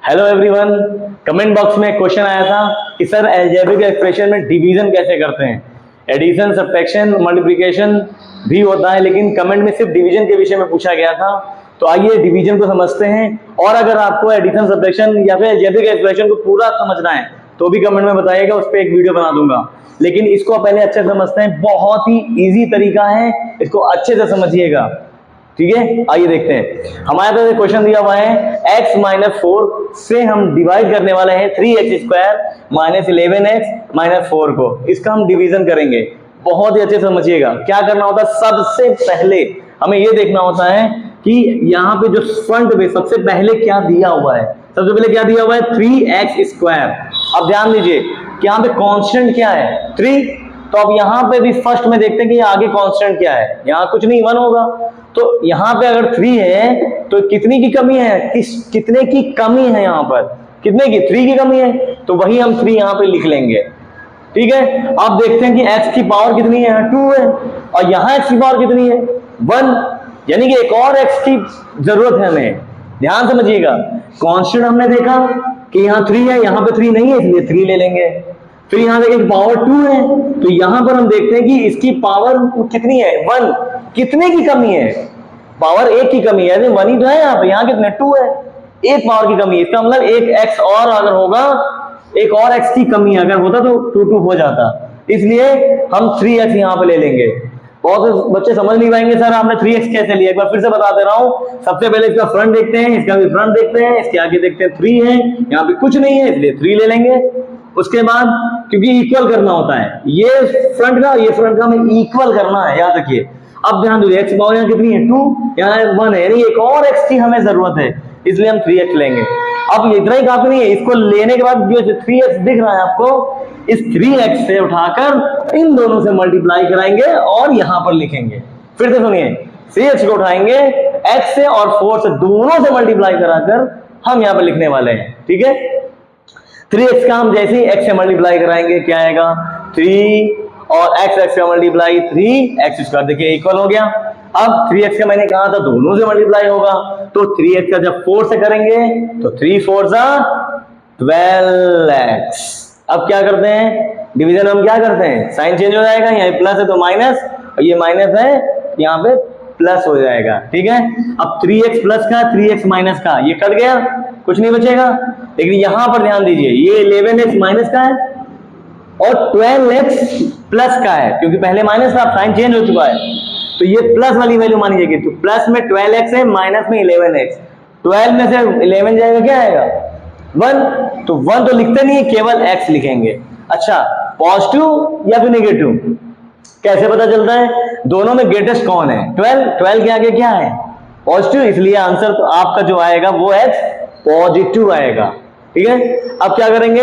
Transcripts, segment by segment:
Hello everyone, comment box में एक question आया था कि सर अलजेब्रिक एक्सप्रेशन में डिवीजन कैसे करते हैं। एडिशन, सब्ट्रैक्शन, मल्टीप्लिकेशन भी होता है, लेकिन कमेंट में सिर्फ डिवीजन के विषय में पूछा गया था। तो आइए डिवीजन को समझते हैं। और अगर आपको एडिशन, सब्ट्रैक्शन या फिर अलजेब्रिक एक्सप्रेशन को पूरा समझना है तो भी कमेंट में बताइएगा, उस पर एक वीडियो बना दूंगा। लेकिन इसको पहले अच्छे से समझते हैं, बहुत ही इजी तरीका है, इसको अच्छे से समझिएगा। ठीक है, आइए देखते हैं। हमारे पास क्वेश्चन दिया हुआ है x माइनस 4 से हम डिवाइड करने वाले हैं 3x square minus 11x minus 4 को। इसका हम डिवीजन करेंगे। बहुत ही अच्छे से समझिएगा। क्या करना होता है, सबसे पहले हमें यह देखना होता है कि यहाँ पे जो फ्रंट में सबसे पहले क्या दिया हुआ है। सबसे पहले क्या दिया हुआ है, 3x स्क्वायर। अब ध्यान दीजिए कि यहाँ पे कांस्टेंट क्या है, 3। तो अब यहाँ पे भी फर्स्ट में देखते हैं कि आगे कांस्टेंट क्या है। यहाँ कुछ नहीं, 1 होगा। तो यहाँ पे अगर 3 है तो कितनी की कमी है, कितने की कमी है, यहाँ पर कितने की, 3 की कमी है। तो वही हम 3 यहाँ पे लिख लेंगे। ठीक है, अब देखते हैं कि x की पावर कितनी है, 2 है, और यहाँ x की पावर कितनी है, 1। यानी कि एक और x की जरूरत है हमें। ध्यान समझिएगा, कांस्टेंट हमने देखा कि यहाँ 3 है, यहाँ पे 3 नहीं है, इसलिए 3 ले लेंगे। फिर यहाँ देखिए पावर 2 है, तो यहां पर हम देखते हैं कि इसकी पावर कितनी है, 1। कितने की कमी है, पावर 1 की कमी है, 1 ही तो है यहाँ पे। यहाँ कितने, 2 है, 1 पावर की कमी है। इसका मतलब एक x और अगर होगा, एक और x की कमी अगर होता तो 2 हो जाता। इसलिए हम 3x यहाँ पे ले लेंगे। बहुत से बच्चे समझ नहीं पाएंगे सर आपने 3x कैसे लिया। एक बार फिर से बता दे रहा हूं। सबसे पहले इसका फ्रंट देखते हैं, इसका भी फ्रंट देखते हैं, इसके आगे देखते हैं 3 है, यहाँ पे कुछ नहीं है, इसलिए 3 ले लेंगे। उसके बाद क्योंकि इक्वल करना होता है, ये फ्रंट का ये फ्रंट का हमें इक्वल करना है, याद रखिए। अब ध्यान दीजिए, x पावर यहाँ कितनी है, 2, यहाँ 1 है, यानी एक और x की हमें जरूरत है, इसलिए हम 3x लेंगे। अब इतना ही काफी नहीं है, इसको लेने के बाद जो 3x दिख रहा है आपको, इस 3x से उठाकर इन दोनों से मल्टीप्लाई कराएंगे और यहां पर लिखेंगे। फिर से सुनिए, 3x को उठाएंगे, x से और 4 से दोनों से मल्टीप्लाई कराकर हम यहां पर लिखने वाले हैं। ठीक है, 3x का हम जैसे ही x से मल्टीप्लाई कराएंगे क्या आएगा, 3 और x का मल्टीप्लाई 3x स्क्वायर, देखिए इक्वल हो गया। अब 3x का मैंने कहा था दोनों से मल्टीप्लाई होगा, तो 3x का जब 4 से करेंगे तो 3 4 12x। अब क्या करते हैं, डिवीजन हम क्या करते हैं, साइन चेंज हो जाएगा, यहाँ प्लस है तो माइनस, और ये माइनस है यहाँ पे प्लस हो जाएगा। ठीक है, अब 3x प्लस का 3x माइनस का ये कट गया, कुछ नहीं बचेगा। लेकिन यहां पर ध्यान दीजिए, ये 11x माइनस का है और 12x प्लस का है, क्योंकि पहले माइनस था, साइन चेंज हो चुका है, तो ये प्लस वाली वैल्यू मानी जाएगी। तो प्लस में 12x है, माइनस में 11x, 12 में से 11 जाएगा, क्या आएगा, 1। तो 1 तो लिखते नहीं, केवल x लिखेंगे। अच्छा, पॉजिटिव या फिर नेगेटिव कैसे पता चलता है, दोनों में ग्रेटेस्ट कौन है, 12 के आगे क्या है, पॉजिटिव, इसलिए आंसर तो आपका जो आएगा वो x पॉजिटिव आएगा। ठीक है, अब क्या करेंगे,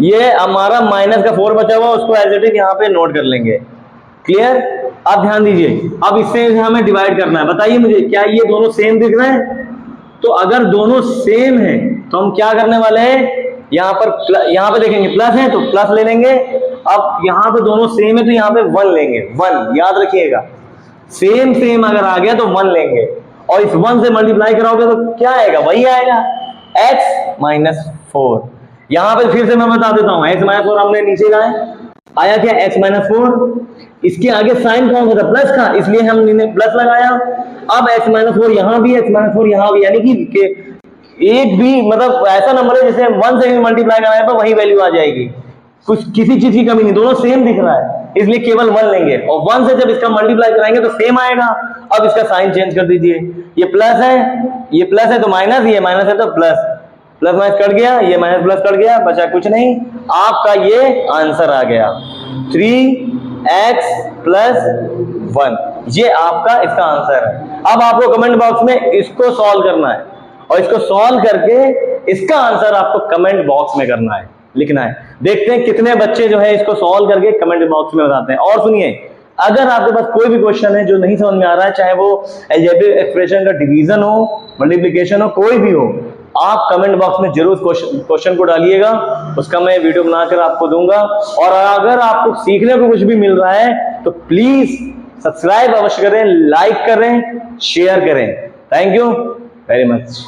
ये हमारा माइनस का 4 बचा हुआ, उसको एज इट इज यहाँ पे नोट कर लेंगे। क्लियर, अब ध्यान दीजिए, अब इससे हमें डिवाइड करना है। बताइए मुझे, क्या ये दोनों सेम दिख रहे हैं, तो अगर दोनों सेम है तो हम क्या करने वाले हैं, यहाँ पे देखेंगे प्लस है तो प्लस ले लेंगे। अब यहाँ पे दोनों सेम है तो यहाँ पे 1 लेंगे, 1 याद रखिएगा, सेम अगर आ गया तो 1 लेंगे, और इस 1 से मल्टीप्लाई कराओगे तो क्या आएगा, वही आएगा, x माइनस 4। यहां पे फिर से मैं बता देता हूं, x माइनस 4 हमने नीचे का है, आया क्या, x माइनस 4, इसके आगे साइन कौन सा था, प्लस का, इसलिए हमने प्लस लगाया। अब x माइनस 4 यहां भी, x माइनस 4 यहां भी, यानी कि एक भी मतलब ऐसा नंबर है जिसे 1 से मल्टीप्लाई कराए तो वही वैल्यू आ जाएगी, कुछ किसी चीज की कमी नहीं, दोनों सेम दिख रहा है, इसलिए केवल 1 लेंगे। और 1 से जब इसका मल्टीप्लाई कराएंगे तो सेम आएगा। अब इसका साइन चेंज कर दीजिए, ये प्लस है, ये प्लस है तो माइनस, ये माइनस है तो प्लस, प्लस माइनस कट गया, ये माइनस प्लस कट गया, बचा कुछ नहीं, आपका ये आंसर आ गया 3x प्लस 1। ये आपका इसका आंसर है। अब आपको कमेंट बॉक्स में इसको सॉल्व करना है, और इसको सॉल्व करके इसका आंसर आपको कमेंट बॉक्स में करना है, लिखना है। देखते हैं कितने बच्चे जो है इसको सॉल्व करके कमेंट बॉक्स में बताते हैं। और सुनिए, अगर आपके पास कोई भी क्वेश्चन है जो नहीं समझ में आ रहा है, चाहे वो अलजेब्रिक एक्सप्रेशन का डिवीजन हो, मल्टीप्लिकेशन हो, कोई भी हो, आप कमेंट बॉक्स में जरूर क्वेश्चन को डालिएगा, उसका मैं वीडियो बनाकर आपको दूंगा। और अगर आपको सीखने को कुछ भी मिल रहा है तो प्लीज सब्सक्राइब अवश्य करें, लाइक करें, शेयर करें। Thank you very much.